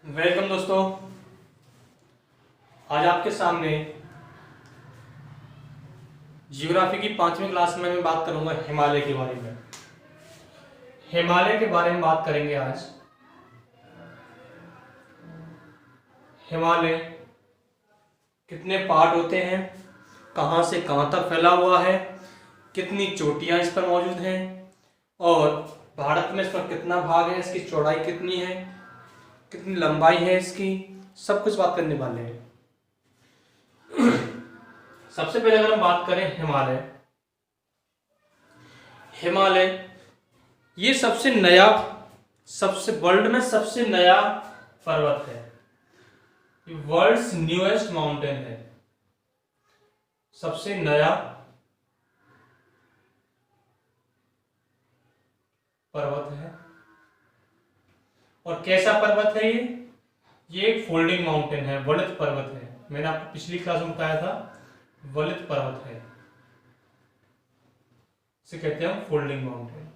Welcome दोस्तों। आज आपके सामने जियोग्राफी की 5वीं क्लास में मैं बात करूंगा हिमालय के बारे में। हिमालय के बारे में बात करेंगे आज। हिमालय कितने पार्ट होते हैं, कहां से कहां तक फैला हुआ है, कितनी चोटियां इस पर मौजूद हैं और भारत में इसका कितना भाग है, इसकी चौड़ाई कितनी है, कितनी लंबाई है इसकी, सब कुछ बात करने वाले हैं। सबसे पहले अगर हम बात करें हिमालय ये सबसे नया, सबसे वर्ल्ड में सबसे नया पर्वत है। वर्ल्ड्स न्यूएस्ट माउंटेन है, सबसे नया पर्वत है। और कैसा पर्वत है ये एक फोल्डिंग माउंटेन है, वलित पर्वत है। मैंने आपको पिछली क्लास में बताया था वलित पर्वत है, इसे कहते हैं हम फोल्डिंग माउंटेन।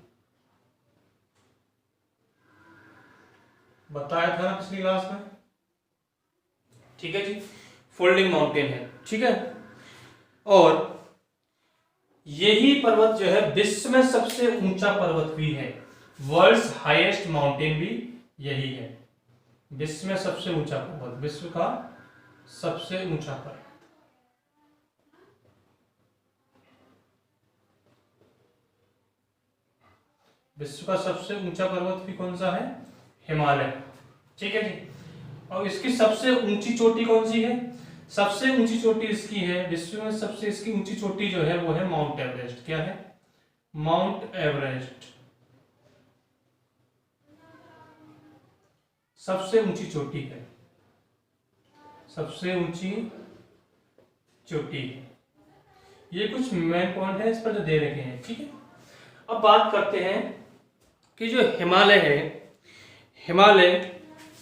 बताया था ना पिछली क्लास में, ठीक है जी। फोल्डिंग माउंटेन है, ठीक है। और यही पर्वत जो है विश्व में सबसे ऊंचा पर्वत भी है। वर्ल्ड्स हाईएस्ट माउंटेन भी यही है। विश्व में सबसे ऊंचा पर्वत, विश्व का सबसे ऊंचा पर्वत। विश्व का सबसे ऊंचा पर्वत भी कौन सा है? हिमालय, ठीक है जी। और इसकी सबसे ऊंची चोटी कौन सी है? सबसे ऊंची चोटी इसकी है, विश्व में सबसे इसकी ऊंची चोटी जो है वो है माउंट एवरेस्ट। क्या है? माउंट एवरेस्ट सबसे ऊंची चोटी है, सबसे ऊंची चोटी है। ये कुछ मेन पॉइंट है इस पर जो दे रखे हैं, ठीक है। अब बात करते हैं कि जो हिमालय है, हिमालय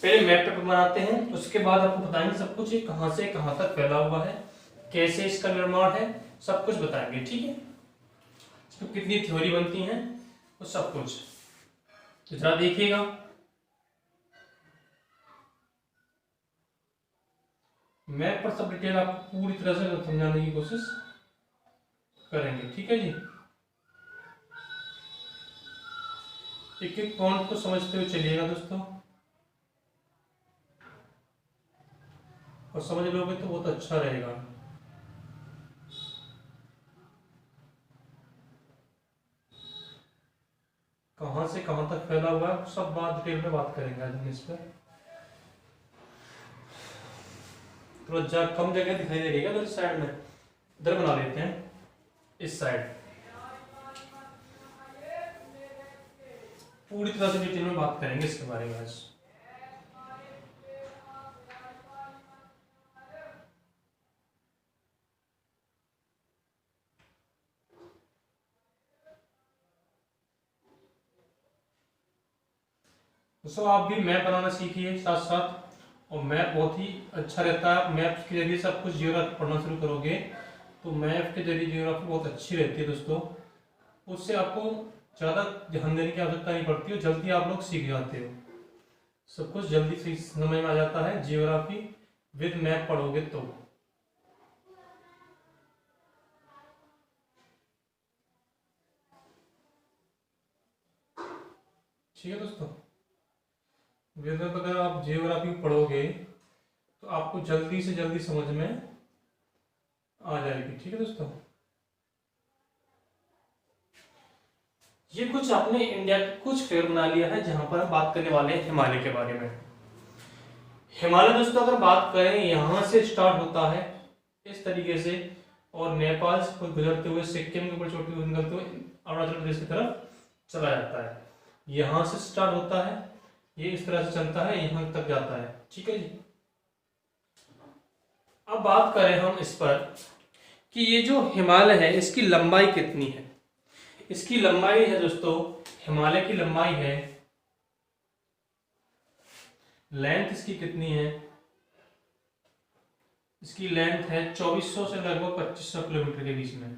पहले मैप पे बनाते हैं, उसके बाद आपको बताएंगे सब कुछ, ये कहां से कहां तक फैला हुआ है, कैसे इसका निर्माण है, सब कुछ बताएंगे, ठीक है। तो कितनी थ्योरी बनती हैं वो सब कुछ तो जरा देखिएगा। मैप पर सब डिटेल आपको पूरी तरह से समझाने की कोशिश करेंगे, ठीक है जी। एक एक पॉइंट को समझते हुए चलिएगा दोस्तों, और समझ लोगे तो बहुत अच्छा रहेगा। कहां से कहां तक फैला हुआ है सब बात डिटेल में बात करेंगे आज हम इस पर। थोड़ा कम जगह दिखाई दे रही है इधर साइड में, इधर बना लेते हैं इस साइड, पूरी तरह से डिटेल में बात करेंगे इसके बारे में आज। दोस्तों आप भी मैप बनाना सीखिए साथ साथ, और मैप बहुत ही अच्छा रहता है। मैप के जरिए सब कुछ जियोग्राफी पढ़ना शुरू करोगे तो मैप के जरिए जियोग्राफी बहुत अच्छी रहती है दोस्तों। उससे आपको ज़्यादा ध्यान देने की आवश्यकता नहीं पड़ती है, जल्दी आप लोग सीख जाते हो, सब कुछ जल्दी से समझ में आ जाता है जियोग्राफी विद मैप पढ़ोगे तो। ठीक है दोस्तों, अगर आप जियोग्राफी पढ़ोगे तो आपको जल्दी से जल्दी समझ में आ जाएगी, ठीक है दोस्तों। ये कुछ आपने इंडिया के कुछ फेयर बना लिया है जहां पर हम बात करने वाले हैं हिमालय के बारे में। हिमालय दोस्तों अगर बात करें यहां से स्टार्ट होता है इस तरीके से, और नेपाल से गुजरते हुए सिक्किम के ऊपर चोटी हुए निकलते हुए अरुणाचल प्रदेश की तरफ चला जाता है। यहां से स्टार्ट होता है, ये इस तरह से चलता है, यहां तक जाता है, ठीक है जी। अब बात करें हम इस पर कि ये जो हिमालय है इसकी लंबाई कितनी है। इसकी लंबाई है दोस्तों, हिमालय की लंबाई है, लेंथ इसकी कितनी है? इसकी लेंथ है 2400 से लगभग 2500 किलोमीटर के बीच में,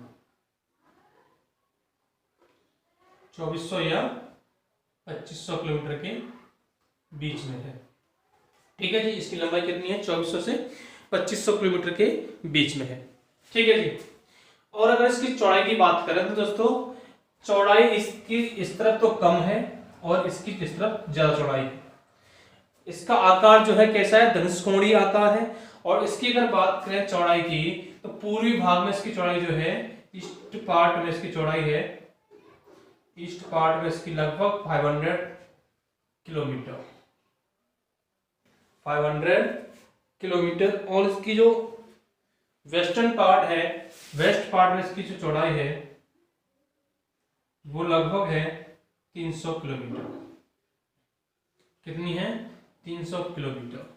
2400 या 2500 किलोमीटर के बीच में है। ठीक है जी। इसकी लंबाई कितनी है? 2400 से 2500 किलोमीटर के बीच में है। ठीक है जी। और अगर इसकी चौड़ाई की बात करें तो दोस्तों चौड़ाई इसकी इस तरफ तो कम है और इसकी इस तरफ ज्यादा चौड़ाई है। इसका आकार जो है कैसा है? धनुष्कोणीय आकार है। और इसकी अगर बात करें चौड़ाई की तो पूर्वी भाग में इसकी चौड़ाई जो है, ईस्ट पार्ट में इसकी चौड़ाई है, ईस्ट पार्ट में इसकी लगभग 500 किलोमीटर, 500 किलोमीटर। और इसकी जो वेस्टर्न पार्ट है, वेस्ट पार्ट में इसकी जो चौड़ाई है वो लगभग है 300 किलोमीटर। कितनी है? 300 किलोमीटर।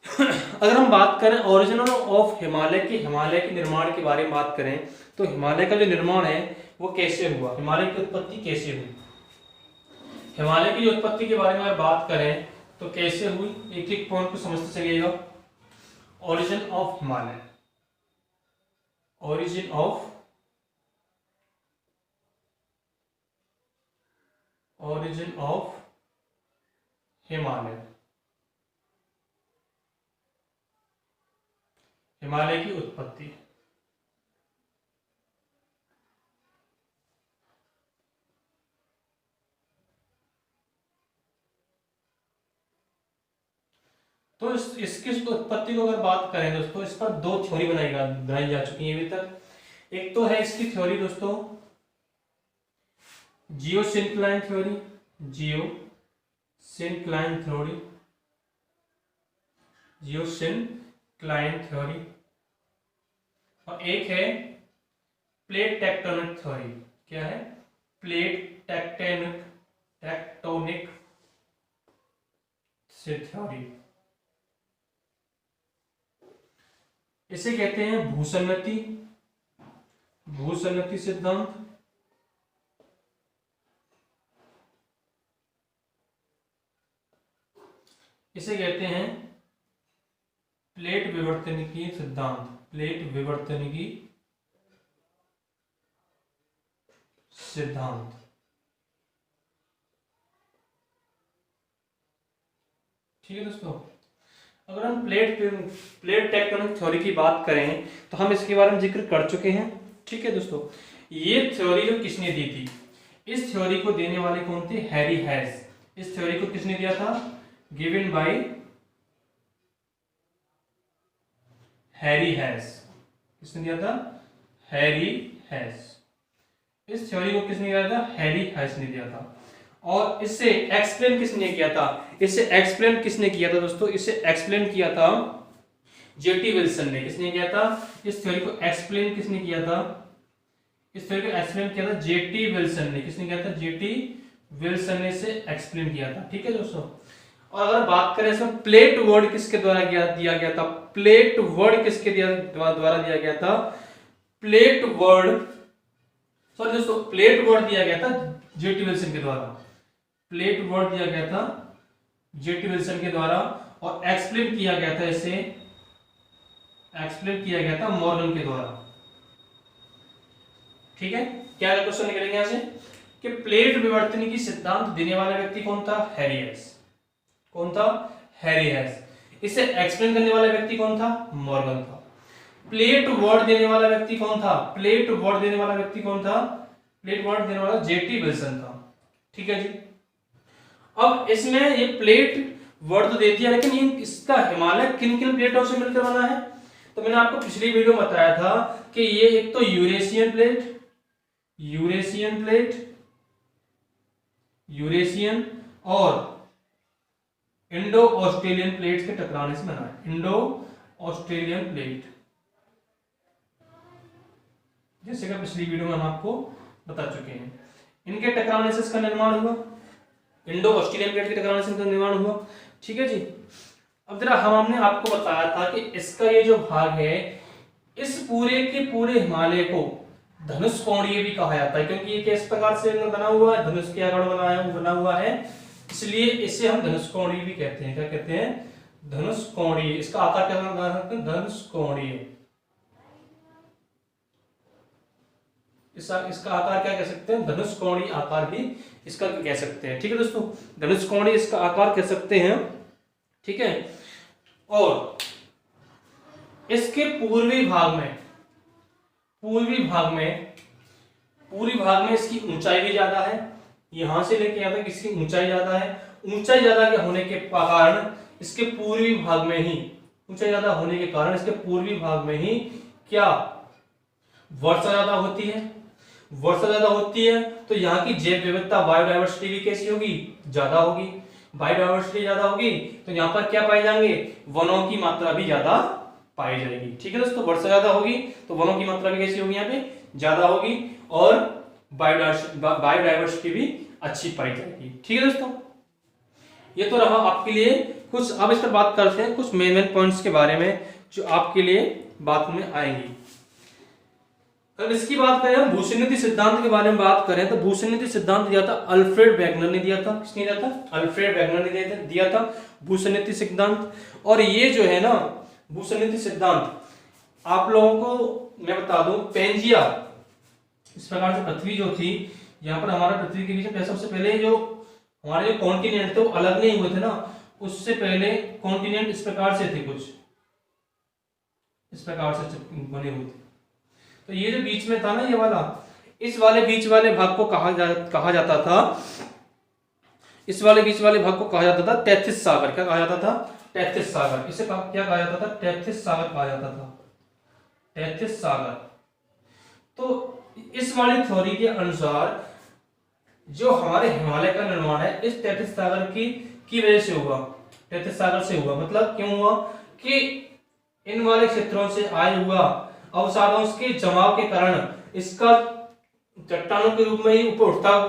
अगर हम बात करें ओरिजिन ऑफ हिमालय के निर्माण के बारे में बात करें तो हिमालय का जो निर्माण है वो कैसे हुआ, हिमालय की उत्पत्ति कैसे हुई? हिमालय की उत्पत्ति के बारे में अगर बात करें तो कैसे हुई, एक एक पॉइंट को समझते चलिएगा। Origin of Himalaya, origin of Himalaya, Himalaya की उत्पत्ति। तो इसकी उत्पत्ति को अगर बात करें दोस्तों, इस पर दो थ्योरी बनाई जा चुकी है अभी तक। एक तो है इसकी थ्योरी दोस्तों geosyncline theory, geosyncline theory, geosyncline theory. और एक है प्लेट टेक्टोनिक थ्योरी। क्या है? प्लेट टेक्टोनिक से थ्योरी। इसे कहते हैं भूसन्नति सिद्धांत। इसे कहते हैं प्लेट विवर्तनिकी सिद्धांत, प्लेट विवर्तनिकी सिद्धांत। ठीक है दोस्तों। अगर हम प्लेट टेक्टोनिक थ्योरी की बात करें तो हम इसके बारे में जिक्र कर चुके हैं। ठीक है दोस्तों। ये थ्योरी जो किसने दी थी, इस थ्योरी को देने वाले कौन थे? हैरी हैस। इस थ्योरी को किसने दिया था? गिवन बाय हैरी हैस। किसने दिया था? हैरी हैस। इस थ्योरी को किसने दिया था? हैरी हैस ने दिया था। और इससे एक्सप्लेन किसने किया था? इसे एक्सप्लेन किसने किया था दोस्तों? इसे एक्सप्लेन किया था जेटी विल्सन ने। किसने किया था? इस थ्योरी को एक्सप्लेन किसने किया था? इस थ्योरी को एक्सप्लेन किया था जेटी विल्सन ने। किसने किया था? जेटी विल्सन ने इसे एक्सप्लेन किया था। ठीक है दोस्तों। और अगर बात करें इसमें प्लेट वर्ड किसके द्वारा दिया गया था? प्लेट वर्ड किसके द्वारा दिया गया था? प्लेट वर्ड दिया गया था जेटी विल्सन के द्वारा। प्लेट वर्ड दिया गया था जेटी विल्सन के द्वारा। और एक्सप्लेन किया गया था, इसे एक्सप्लेन किया गया था मॉर्गन के द्वारा। ठीक है। क्या क्वेश्चन निकलेंगे यहां से कि प्लेट विवर्तनी की सिद्धांत देने वाला व्यक्ति कौन था? हैरी हैस। कौन था? हैरी हैस। इसे एक्सप्लेन करने वाला व्यक्ति कौन था? मॉर्गन था। प्लेट वर्ड देने वाला व्यक्ति कौन था? प्लेट वर्ड देने वाला व्यक्ति कौन था? प्लेट वर्ड देने वाला जेटी विल्सन था। ठीक है जी। अब इसमें ये प्लेट वर्ड तो दे दिया, लेकिन ये इसका हिमालय किन किन प्लेटों से मिलकर बना है? तो मैंने आपको पिछली वीडियो में बताया था कि ये एक तो यूरेशियन और इंडो ऑस्ट्रेलियन प्लेट्स के टकराने से बना है। इंडो ऑस्ट्रेलियन प्लेट, जैसे कि पिछली वीडियो में हम आपको बता चुके हैं, इनके टकराने से इसका निर्माण हुआ। इंडो ऑस्ट्रेलियन प्लेट के टकराने से इसका निर्माण हुआ। ठीक है जी। अब जरा हमने आपको बताया था कि इसका ये जो भाग है, इस पूरे के पूरे हिमालय को धनुष्कोणीय भी कहा जाता है, क्योंकि ये किस प्रकार से बना हुआ है? धनुष के आकार बना हुआ है, इसलिए इसे हम धनुष्कोणीय भी कहते हैं। क्या कहते हैं? धनुष्कोणीय। इसका आकार क्या बना सकते हैं? धनुष्कोणीय। इसका आकार क्या कह सकते हैं, धनुष कोणी आकार भी इसका कह सकते हैं। ठीक है दोस्तों, धनुष कोणी इसका आकार कह सकते हैं। ठीक है, और इसके पूर्वी भाग में इसकी ऊंचाई भी ज्यादा है। यहां से लेके यहां तक इसकी ऊंचाई ज्यादा है। ऊंचाई ज्यादा के होने के कारण इसके पूर्वी भाग में ही, ऊंचाई ज्यादा होने के कारण इसके पूर्वी भाग में ही क्या वर्षा ज्यादा होती है। वर्षा ज्यादा होती है तो यहाँ की जैव विविधता, बायोडायवर्सिटी भी कैसी होगी, ज्यादा होगी। बायोडायवर्सिटी ज्यादा होगी तो यहाँ पर क्या पाए जाएंगे, वनों की मात्रा भी ज्यादा पाई जाएगी। ठीक है दोस्तों, वर्षा ज्यादा होगी तो वनों की मात्रा भी कैसी होगी, यहाँ पे ज्यादा होगी, और बायोडायवर्सिटी भी अच्छी पाई जाएगी। ठीक है दोस्तों, ये तो रहा आपके लिए कुछ। अब इस पर बात करते हैं कुछ मेन पॉइंट्स के बारे में जो आपके लिए बात में आएंगी। अगर इसकी बात करें, हम भूषण सिद्धांत के बारे में बात करें तो भूषण सिद्धांत दिया था अल्फ्रेड वेगनर ने दिया था। किसने दिया था, अल्फ्रेड वेगनर ने दिया था भूषण सिद्धांत। और ये जो है ना भूषण सिद्धांत, आप लोगों को मैं बता दूं, पेंजिया इस प्रकार से पृथ्वी जो थी, यहाँ पर हमारा पृथ्वी के बीच में सबसे पहले जो हमारे जो कॉन्टिनेंट थे वो अलग नहीं हुए थे ना, उससे पहले कॉन्टिनेंट इस प्रकार से थे, कुछ इस प्रकार से बने हुए थे। तो ये जो बीच में था ना ये वाला, इस वाले बीच वाले भाग को कहा जाता था, इस वाले बीच वाले भाग को कहा जाता था तैथिस सागर। क्या कहा जाता था, तैथिस सागर। इसे क्या कहा जाता था, तैथिस सागर कहा जाता था, तैथिस सागर। तो इस वाली थ्योरी के अनुसार जो हमारे हिमालय का निर्माण है इस तैथिस सागर की वजह से हुआ, तैथिस सागर से हुआ। मतलब क्यों हुआ कि इन वाले क्षेत्रों से आए हुआ अवसादों के जमाव के कारण इसका चट्टानों के रूप में ही ऊपर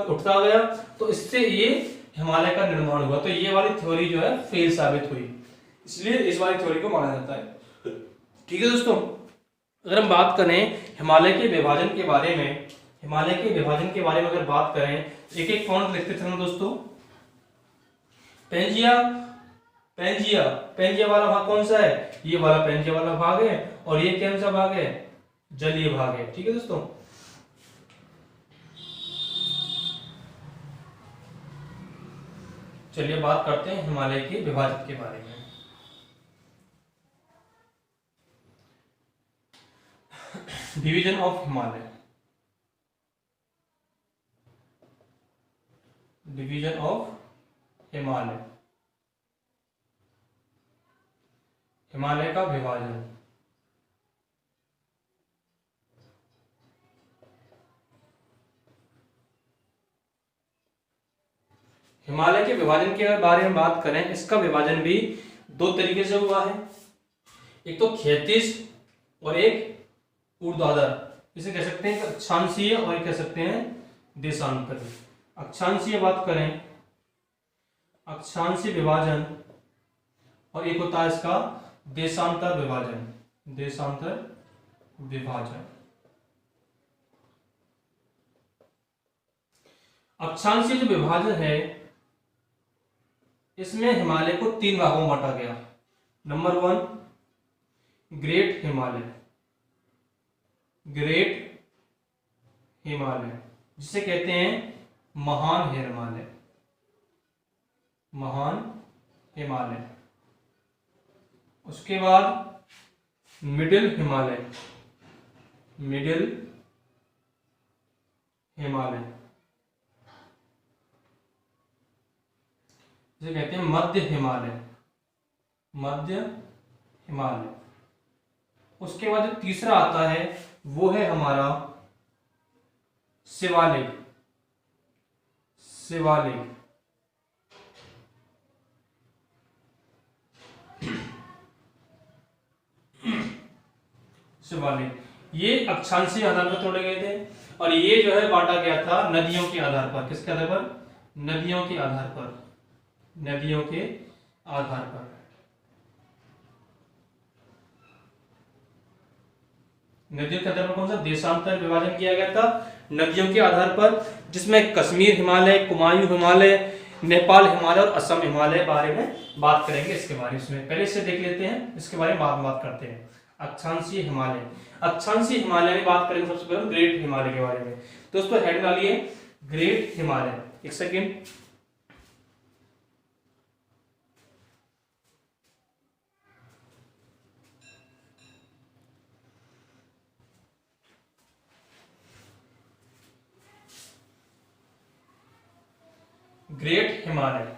उठता गया, तो इससे ये हिमालय का निर्माण हुआ। तो ये वाली थ्योरी जो है फेल साबित हुई, इसलिए इस वाली थ्योरी को माना जाता है। ठीक है दोस्तों, अगर हम बात करें हिमालय के विभाजन के बारे में, हिमालय के विभाजन के बारे में अगर बात करें, एक एक पॉइंट लिखते चलना दोस्तों। पेंजिया वाला भाग कौन सा है, ये वाला पेंजिया वाला भाग है, और ये कौन सा भाग है, जलीय भाग है। ठीक है दोस्तों, चलिए बात करते हैं हिमालय के विभाजन के बारे में। Division of Himalaya, division of Himalaya, Himalaya का विभाजन। हिमालय के विभाजन के बारे में बात करें, इसका विभाजन भी दो तरीके से हुआ है, एक तो क्षैतिज और एक ऊर्ध्वाधर। इसे कह सकते हैं अक्षांशीय और एक कह सकते हैं देशांतर। अक्षांशीय बात करें, अक्षांशीय विभाजन, और एक होता है इसका देशांतर विभाजन, देशांतर विभाजन। अक्षांशीय जो विभाजन है इसमें हिमालय को तीन भागों में बांटा गया। Number 1 great Himalaya, great Himalaya जिसे कहते हैं महान हिमालय, महान हिमालय। उसके बाद मिडिल हिमालय, मिडिल हिमालय जिसे कहते हैं मध्य हिमालय, मध्य हिमालय। उसके बाद जो तीसरा आता है वो है हमारा शिवालिक, शिवालिक। शिवालिक ये अक्षांशीय आधार पर तोड़े गए थे, और ये जो है बांटा गया था नदियों के आधार पर। किसके आधार पर, नदियों के आधार पर, नदियों के आधार पर। नदियों के आधार पर कौन सा देशांतर विभाजन किया गया था, नदियों के आधार पर, जिसमें कश्मीर हिमालय, कुमायूं हिमालय, नेपाल हिमालय और असम हिमालय बारे में बात करेंगे। इसके बारे में पहले से देख लेते हैं, इसके बारे में बाद में बात करते हैं। अक्षांशीय हिमालय। अक्षांशीय हिमालय में बात करेंगे सबसे पहले ग्रेट हिमालय के बारे में। दोस्तों हेड डालिए ग्रेट हिमालय। एक second, great Himalaya.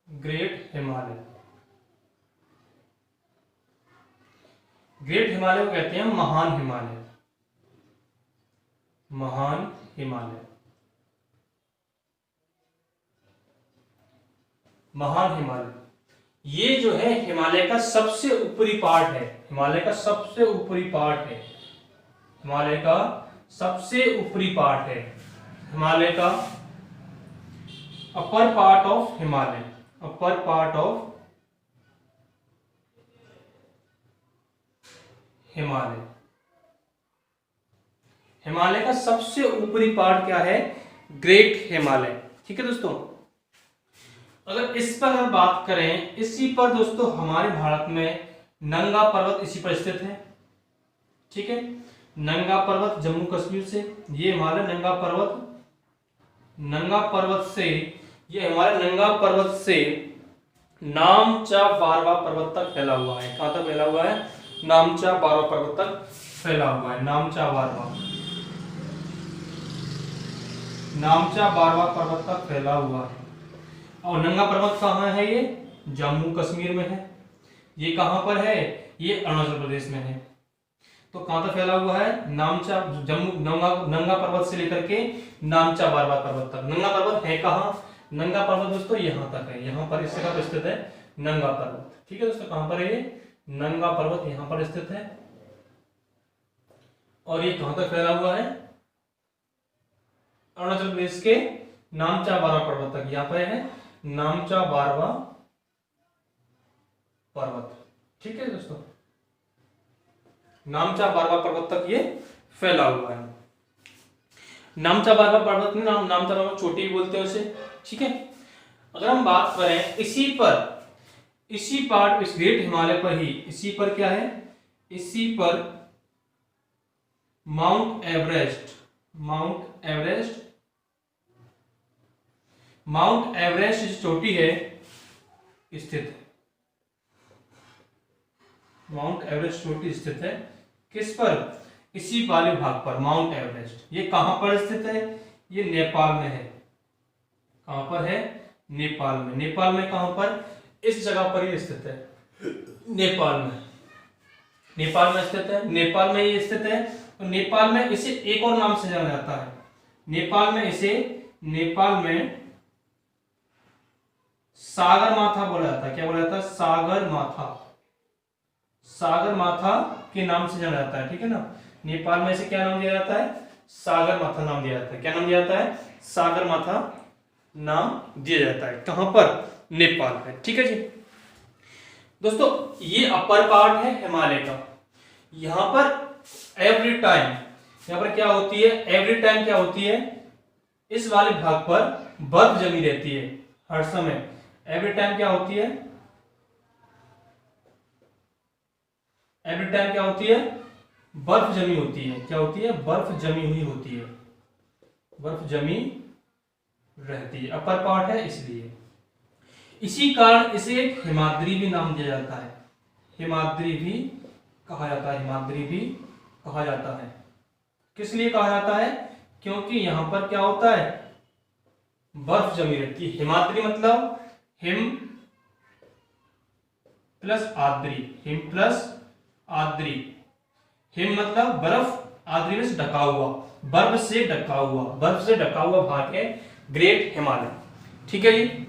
Great Himalaya, great Himalaya को कहते हैं महान हिमालय। महान हिमालय, महान हिमालय, ये जो है हिमालय का सबसे ऊपरी पार्ट है। हिमालय का सबसे ऊपरी पार्ट है। हिमालय का सबसे ऊपरी पार्ट है। हिमालय का upper part of Himalaya, upper part of Himalaya. Himalaya का सबसे ऊपरी पार्ट क्या है? ग्रेट हिमालय। ठीक है दोस्तों, अगर इस पर हम बात करें, इसी पर दोस्तों हमारे भारत में नंगा पर्वत इसी पर स्थित है। ठीक है, नंगा पर्वत जम्मू कश्मीर से, ये हिमालय नंगा पर्वत, नंगा पर्वत से, ये हमारे नंगा पर्वत से नामचा बारवा पर्वत तक फैला हुआ है। कहां तक फैला हुआ है? नामचा बारवा पर्वत तक फैला हुआ है। नामचा बारवा, नामचा बारवा पर्वत तक फैला हुआ है। और नंगा पर्वत कहाँ है? ये जम्मू कश्मीर में है। ये कहां पर है? ये अरुणाचल प्रदेश में है। तो कहां तक फैला हुआ है? नामचा, जम्मू, नंगा पर्वत से लेकर के नामचा बारवा पर्वत तक। नंगा पर्वत है कहां? नंगा पर्वत दोस्तों यहां तक है। यहां पर इस जगह पर स्थित है नंगा पर्वत। ठीक है दोस्तों, कहां पर है ये? नंगा पर्वत यहां पर स्थित है। और ये कहां तक फैला हुआ है? अरुणाचल प्रदेश के नामचा बारवा पर्वत तक। यहां पर है नामचा बारवा पर्वत। ठीक है दोस्तों, नामचा बारवा पर्वत तक ये फैला हुआ है। नामचा बारवा पर्वत में नामचा बारवा चोटी बोलते हैं उसे। ठीक है, अगर हम बात करें इसी पर, इसी पार्ट, इस ग्रेट हिमालय पर ही, इसी पर क्या है? इसी पर mount Everest, mount Everest, mount Everest जो चोटी है स्थित है। माउंट एवरेस्ट चोटी स्थित है किस पर? इसी वाले भाग पर, माउंट एवरेस्ट। ये कहां पर स्थित है? ये नेपाल में है। कहां पर है? नेपाल में। नेपाल में कहां पर? इस जगह पर ही स्थित है, नेपाल में। नेपाल में स्थित है, नेपाल में ये स्थित है। तो नेपाल में इसे एक और नाम से जाना जाता है। नेपाल में इसे, नेपाल में सागर माथा बोला जाता है। क्या बोला जाता है? सागर माथा, सागर माथा के नाम से जाना जाता है। ठीक है ना, नेपाल में इसे क्या नाम दिया जाता है? सागर माथा नाम दिया जाता है। क्या नाम दिया जाता है? सागर माथा नाम दिया जाता है। कहां पर? नेपाल में। ठीक है जी दोस्तों, ये अपर पार्ट है हिमालय का। यहां पर एवरी टाइम, यहां पर क्या होती है? एवरी टाइम क्या होती है? इस वाले भाग पर बर्फ जमी रहती है हर समय। एवरी टाइम क्या होती है? एवरी टाइम क्या होती है? बर्फ जमी होती है। क्या होती है? बर्फ जमी हुई होती है, बर्फ जमी रहती है। अपर पार्ट है इसलिए। इसी कारण इसे हिमाद्री भी नाम दिया जाता है। हिमाद्री भी कहा जाता है, हिमाद्री भी कहा जाता है। किस लिए कहा जाता है? क्योंकि यहां पर क्या होता है? बर्फ जमी रहती है। हिमाद्री मतलब हिम प्लस आद्री, हिम प्लस आद्री। हिम मतलब बर्फ, आद्री में ढका हुआ, बर्फ से ढका हुआ, बर्फ से ढका हुआ भाग है ग्रेट हिमालय। ठीक है जी,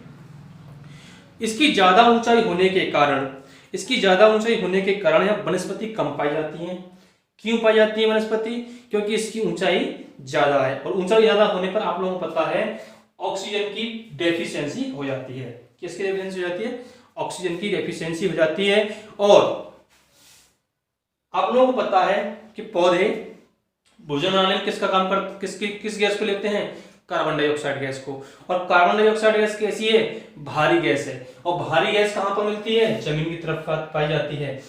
इसकी ज्यादा ऊंचाई होने के कारण, इसकी ज्यादा ऊंचाई होने के कारण यहां वनस्पति कम पाई जाती है। क्यों पाई जाती है वनस्पति? क्योंकि इसकी ऊंचाई ज्यादा है। और ऊंचाई ज्यादा होने पर आप लोगों को पता है ऑक्सीजन की डेफिशिएंसी हो जाती है। किसकी डेफिशिएंसी हो जाती है? ऑक्सीजन की डेफिशिएंसी हो जाती है। और आप लोगों को पता है कि पौधे भोजन बनाने में किसका काम कर किस गैस को लेते हैं, कार्बन डाइऑक्साइड गैस को। और कार्बन डाइऑक्साइड गैस कैसी है, भारी गैस है। और भारी गैस कहां पर मिलती है, जमीन की तरफ पाई जाती है,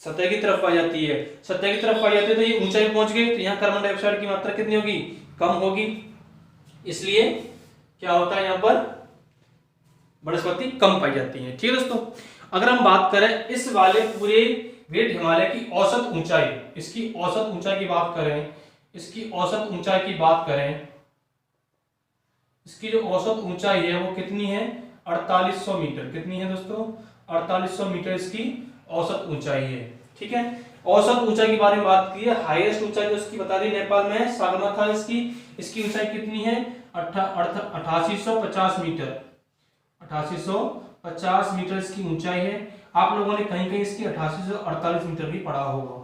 सतह की तरफ पाई जाती है। सतह की तरफ पाई जाती है तो ये ऊंचाई पहुंच गई तो यहाँ कार्बन डाइऑक्साइड की मात्रा कितनी होगी, कम होगी। इसलिए क्या होता है, यहाँ पर वनस्पति कम पाई जाती है। ठीक है दोस्तों, अगर हम बात करें इस वाले पूरे ग्रेट हिमालय की औसत ऊंचाई, इसकी औसत ऊंचाई की बात करें, इसकी औसत ऊंचाई की बात करें, इसकी जो औसत ऊंचाई है वो कितनी है, 4800 मीटर। कितनी है दोस्तों, 4800 मीटर इसकी औसत ऊंचाई है। ठीक है, औसत ऊंचाई के बारे में बात की है। हाईएस्ट ऊंचाई जो इसकी बता दी नेपाल में है, सगरमाथा इसकी ऊंचाई कितनी है, 8850 मीटर। 8850 मीटर इसकी ऊंचाई है। आप लोगों ने कहीं कहीं इसकी 8848 मीटर भी पढ़ा होगा।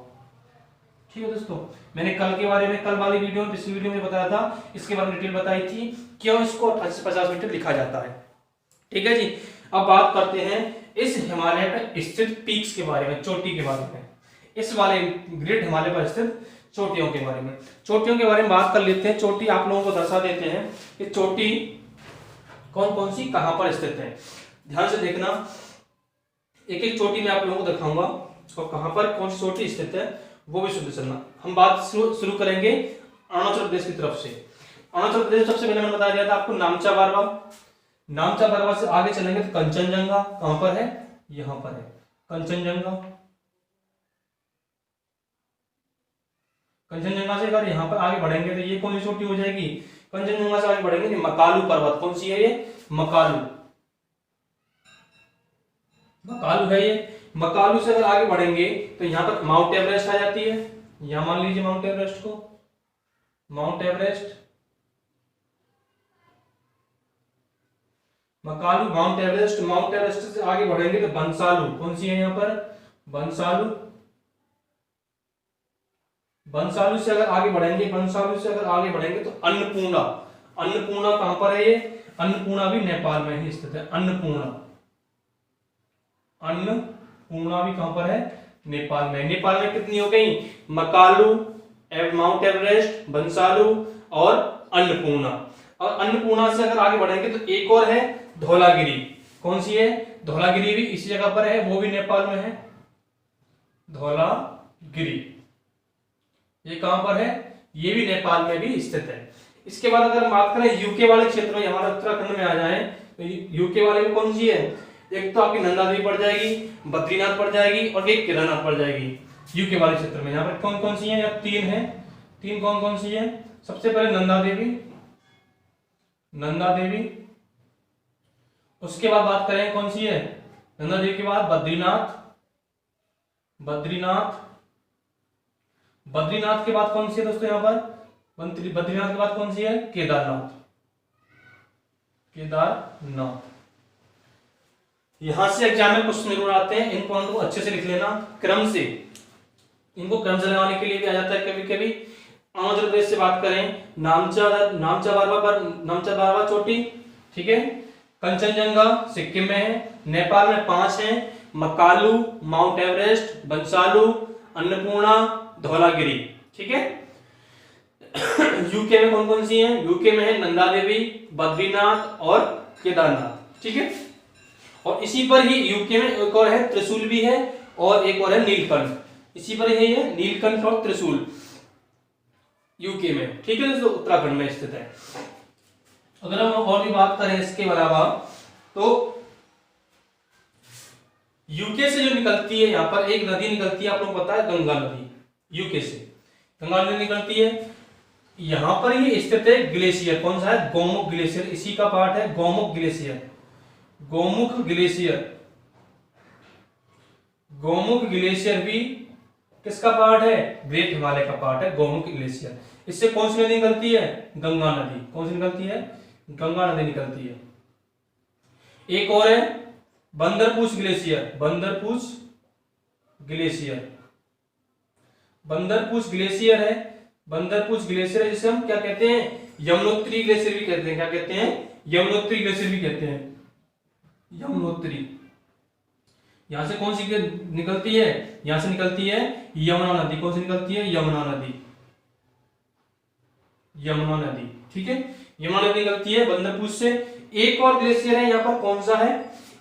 ठीक है दोस्तों, मैंने कल के बारे में, कल वाली वीडियो में, पिछली वीडियो में बताया था, इसके बारे में डिटेल बताई थी क्यों इसको 8850 मीटर लिखा जाता है। ठीक है जी, अब बात करते हैं इस हिमालय पर स्थित पीक्स के बारे में, चोटी के बारे में, इस वाले ग्रेट हिमालय पर स्थित चोटियों के बारे में। चोटियों के बारे में बात कर लेते हैं। चोटी आप लोगों को दर्शा देते हैं कि चोटी कौन कौन सी कहां पर स्थित है। ध्यान से देखना, एक एक चोटी में आप लोगों को दिखाऊंगा और कहां पर कौन सी चोटी स्थित है वो भी सुनते चलना। हम बात शुरू करेंगे अरुणाचल प्रदेश की तरफ से। अरुणाचल प्रदेश सबसे पहले मैंने बता दिया था आपको नामचा बारवा। नामचा बारवा से आगे चलेंगे तो कंचनजंगा कहां पर है, यहां पर है कंचनजंगा। कंचनजंगा से अगर यहां पर आगे बढ़ेंगे तो ये कौन सी चोटी हो जाएगी, कंचनजंगा से आगे बढ़ेंगे तो मकालू पर्वत। कौन सी है ये, मकालू, मकालू है ये। मकालू से अगर आगे बढ़ेंगे तो यहां पर माउंट एवरेस्ट आ जाती है। यहां मान लीजिए माउंट एवरेस्ट को, mount Everest, Makalu, mount Everest. Mount Everest से आगे बढ़ेंगे तो बंसालू। कौन सी है यहां पर, बंसालू। बंसालू से अगर आगे बढ़ेंगे, बंसालू से अगर आगे बढ़ेंगे तो अन्नपूर्णा। अन्नपूर्णा कहां पर है ये, अन्नपूर्णा भी नेपाल में ही स्थित है। अन्नपूर्णा, अन्नपूर्णा भी कहां पर है, नेपाल में। नेपाल में कितनी हो गई, मकालू, माउंट एवरेस्ट, बंसालू और अन्नपूर्णा। और अन्नपूर्णा से अगर आगे बढ़ेंगे तो एक और है धौलागिरी। कौन सी है, धौलागिरी भी इसी जगह पर है, वो भी नेपाल में है, धौलागिरी। ये कहां पर है, ये भी नेपाल में भी स्थित है। इसके बाद अगर हम बात करें यूके वाले क्षेत्र में, हमारे उत्तराखंड में आ जाए तो यूके वाले में कौन सी है, एक तो आपकी नंदा देवी पड़ जाएगी, बद्रीनाथ पड़ जाएगी और एक केदारनाथ पड़ जाएगी यूके वाले क्षेत्र में। यहाँ पर कौन कौन सी है, यहाँ तीन है। तीन कौन कौन सी है, सबसे पहले नंदा देवी, नंदा देवी। उसके बाद बात करें कौन सी है, नंदा देवी के बाद बद्रीनाथ, बद्रीनाथ। बद्रीनाथ के बाद कौन सी है दोस्तों, यहाँ पर बद्रीनाथ के बाद कौन सी है, केदारनाथ, केदारनाथ। यहां से एग्जाम में क्वेश्चन जरूर आते हैं, इन पॉइंट को अच्छे से लिख लेना क्रम से। इनको क्रम से लगाने के लिए भी आ जाता है कभी कभी। अरुणाचल प्रदेश से बात करें, नामचा बारवा चोटी, ठीक है। कंचनजंगा सिक्किम में है। नेपाल में 5 हैं, मकालू, माउंट एवरेस्ट, बंसालू, अन्नपूर्णा, धौलागिरी, ठीक है। यूके में कौन कौन सी है, यूके में है नंदा देवी, बद्रीनाथ और केदारनाथ, ठीक है। और इसी पर ही यूके में एक और है, त्रिशूल भी है और एक और है नीलकंठ। इसी पर ही है नीलकंठ और त्रिशूल यूके में, ठीक है दोस्तों, उत्तराखंड में स्थित है। अगर हम और भी बात करें इसके अलावा तो यूके से जो निकलती है, यहाँ पर एक नदी निकलती है, आप लोगों को पता है, गंगा नदी। यूके से गंगा नदी निकलती है। यहां पर ये स्थित है ग्लेशियर, कौन सा है, गोमुख ग्लेशियर, इसी का पार्ट है Gomukh glacier. Gomukh glacier, Gomukh glacier भी किसका पार्ट है, ग्रेट हिमालय का पार्ट है गोमुख ग्लेशियर। इससे कौन सी नदी निकलती है, गंगा नदी। कौन सी निकलती है, गंगा नदी निकलती है। एक और है Bandarpunch glacier, Bandarpunch glacier, Bandarpunch glacier है। बंदरपूछ ग्लेशियर है जिसे हम क्या कहते हैं, यमुनोत्री ग्लेशियर भी कहते हैं। क्या कहते हैं, यमुनोत्री ग्लेशियर भी कहते हैं, यमुनोत्री। यहाँ से कौन सी निकलती है, यहाँ से निकलती है यमुना नदी। कौन सी निकलती है, यमुना नदी, यमुना नदी, ठीक है, यमुना नदी निकलती है बंदरपुर से। एक और ग्लेशियर है यहाँ पर, कौन सा है,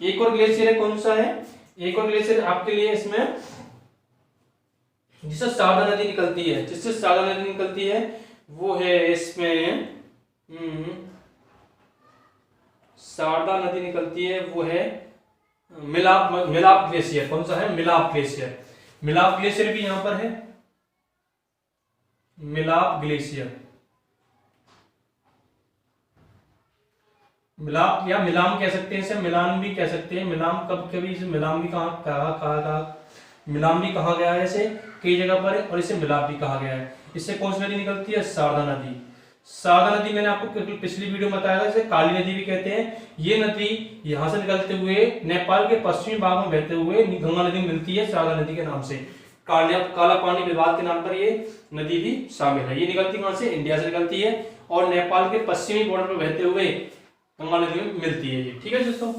एक और ग्लेशियर है, कौन सा है, एक और ग्लेशियर आपके लिए इसमें जिससे शारदा नदी निकलती है, जिससे शारदा नदी निकलती है वो है इसमें शारदा नदी निकलती है वो है मिलाप ग्लेशियर। कौन सा है, मिलाप ग्लेशियर। मिलाप ग्लेशियर भी यहां पर है, मिलाप ग्लेशियर, मिलाप या मिलाम कह सकते हैं इसे, मिलान भी कह सकते हैं। मिलाम कब कभी इसे मिलाम भी कहा मिलाम भी कहा गया है इसे कई जगह पर, और इसे मिलाप भी कहा गया है। इससे कौन सी नदी निकलती है, शारदा नदी। शारदा नदी मैंने आपको पिछली वीडियो में बताया था, इसे काली नदी भी कहते हैं। ये नदी यहां से निकलते हुए नेपाल के पश्चिमी भाग में बहते हुए गंगा नदी मिलती है शारदा नदी के नाम से। काला पानी विवाद के नाम पर ये नदी भी शामिल है। ये निकलती कहां से, इंडिया से निकलती है और नेपाल के पश्चिमी बॉर्डर पर बहते हुए गंगा नदी में मिलती है ये, ठीक है दोस्तों।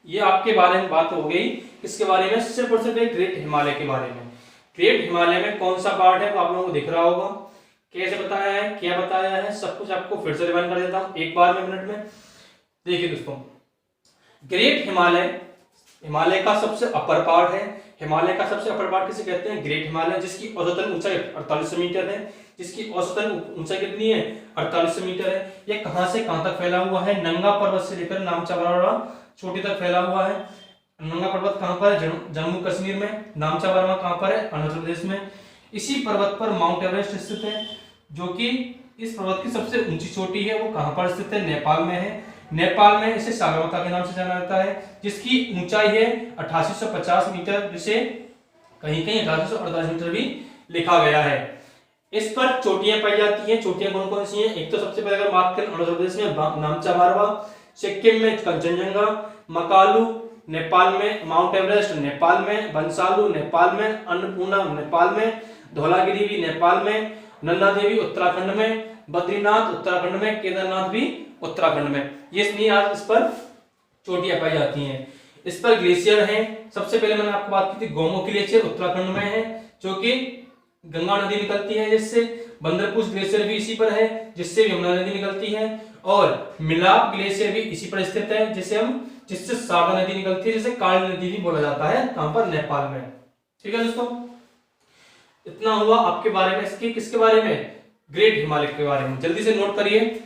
ये आपके बारे में बात हो गई, इसके बारे में सिर्फ और सिर्फ ग्रेट हिमालय के बारे में। ग्रेट हिमालय में कौन सा पार्ट है वो आप लोगों को दिख रहा होगा, कैसे बताया है, क्या बताया है, सब कुछ आपको फिर से रिवाइंड कर देता हूं एक बार में, मिनट में। देखिए दोस्तों, ग्रेट हिमालय हिमालय का सबसे अपर पार्ट है। हिमालय का सबसे अपर पार्ट किसे कहते हैं, ग्रेट हिमालय, जिसकी औसतन ऊंचाई 48 मीटर है। जिसकी औसतन ऊंचाई कितनी है, 48 मीटर है। यह कहां से कहां तक फैला हुआ है, नंगा पर्वत से लेकर नामचा बरावा चोटी तक फैला हुआ है। नंगा पर्वत कहां पर है, जम्मू कश्मीर में। नामचा बरावा कहां पर है, अरुणाचल प्रदेश में। इसी पर्वत पर माउंट एवरेस्ट स्थित है, जो कि इस पर्वत की सबसे ऊंची चोटी है। वो कहां पर स्थित है, नेपाल में है। नेपाल में इसे सागरमाथा के नाम से जाना जाता है, जिसकी ऊंचाई है 8850 मीटर, जिसे कहीं कहीं 8848 मीटर भी लिखा गया है। इस पर चोटियां पाई जाती हैं। चोटियां कौन कौन सी हैं, एक तो सबसे पहले अगर बात करें अरुणाचल प्रदेश में नामचा बारवा, सिक्किम में कंचनजंगा, मकालू नेपाल में, माउंट एवरेस्ट नेपाल में, बंसालू नेपाल में, अन्नपूर्णा नेपाल में, धौलागिरी भी नेपाल में, नंदा देवी उत्तराखंड में, बद्रीनाथ उत्तराखंड में, केदारनाथ भी उत्तराखंड में। ये आज इस पर चोटियां पाई जाती हैं। इस पर ग्लेशियर हैं। सबसे पहले मैंने आपको बात की थी गोमो ग्लेशियर उत्तराखंड में है, जो कि गंगा नदी निकलती है जिससे। बंदरपुर ग्लेशियर भी इसी पर है, जिससे यमुना नदी निकलती है। और मिलाप ग्लेशियर भी इसी पर स्थित है, जिससे शारदा नदी निकलती है, जिसे काली नदी भी बोला जाता है। कहां पर, नेपाल में। ठीक है दोस्तों, इतना हुआ आपके बारे में। इसके किसके बारे में, ग्रेट हिमालय के बारे में। जल्दी से नोट करिए।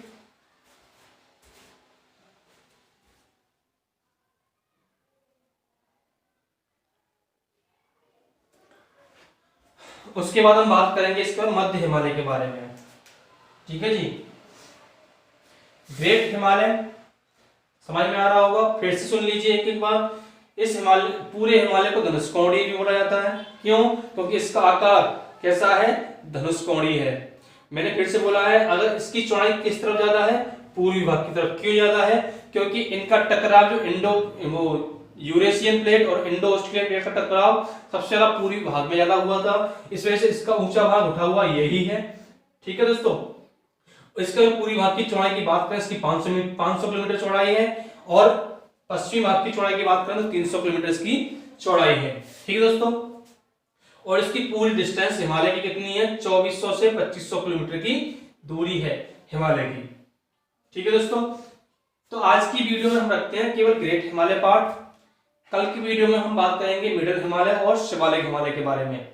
उसके बाद हम बात करेंगे इसके बाद मध्य हिमालय के बारे में। ठीक है जी, ग्रेट हिमालय समझ में आ रहा होगा, फिर से सुन लीजिए एक एक बार। इस हिमालय, पूरे हिमालय को धनुषकोणी भी बोला जाता है। क्यों, क्योंकि इसका आकार कैसा है, धनुषकोणी है। मैंने फिर से बोला है, अगर इसकी चौड़ाई किस तरफ ज्यादा है, पूर्वी भाग की तरफ। क्यों ज्यादा है, क्योंकि इनका टकराव जो यूरेशियन प्लेट और इंडो ऑस्ट्रेलियन प्लेट का टकराव सबसे ज्यादा पूर्वी भाग में ज्यादा हुआ था। इस वजह से इसका ऊंचा भाग उठा हुआ यही है। ठीक है दोस्तों, इसके पूर्वी भाग की चौड़ाई की बात करें, इसकी 500 किलोमीटर चौड़ाई है, और पश्चिमी भाग की चौड़ाई की बात करें तो 300 किलोमीटर इसकी चौड़ाई है। ठीक है दोस्तों, और इसकी पूरी डिस्टेंस हिमालय की कितनी है, 2400 से 2500 किलोमीटर की दूरी है हिमालय की। ठीक है दोस्तों, तो आज की वीडियो में हम रखते हैं केवल ग्रेट हिमालय पार्ट। कल की वीडियो में हम बात करेंगे मिडिल हिमालय और शिवालिक हिमालय के बारे में।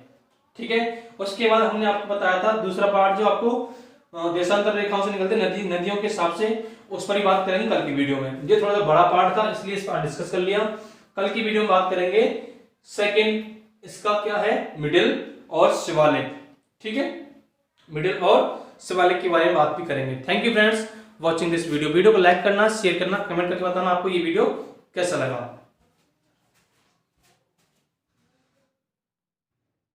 ठीक है, उसके बाद हमने आपको बताया था दूसरा पार्ट जो आपको देशांतर रेखाओं से निकलते नदियों के हिसाब से, उस पर ही बात करेंगे कल की वीडियो में। ये थोड़ा सा बड़ा पार्ट था, इसलिए इस पर डिस्कस कर लिया। कल की वीडियो में बात करेंगे सेकेंड, इसका क्या है, मिडिल और शिवालिक। ठीक है, मिडिल और शिवालिक के बारे में बात भी करेंगे। Thank you friends watching this video. Video को लाइक करना, शेयर करना, कमेंट करके बताना आपको ये वीडियो कैसा लगा।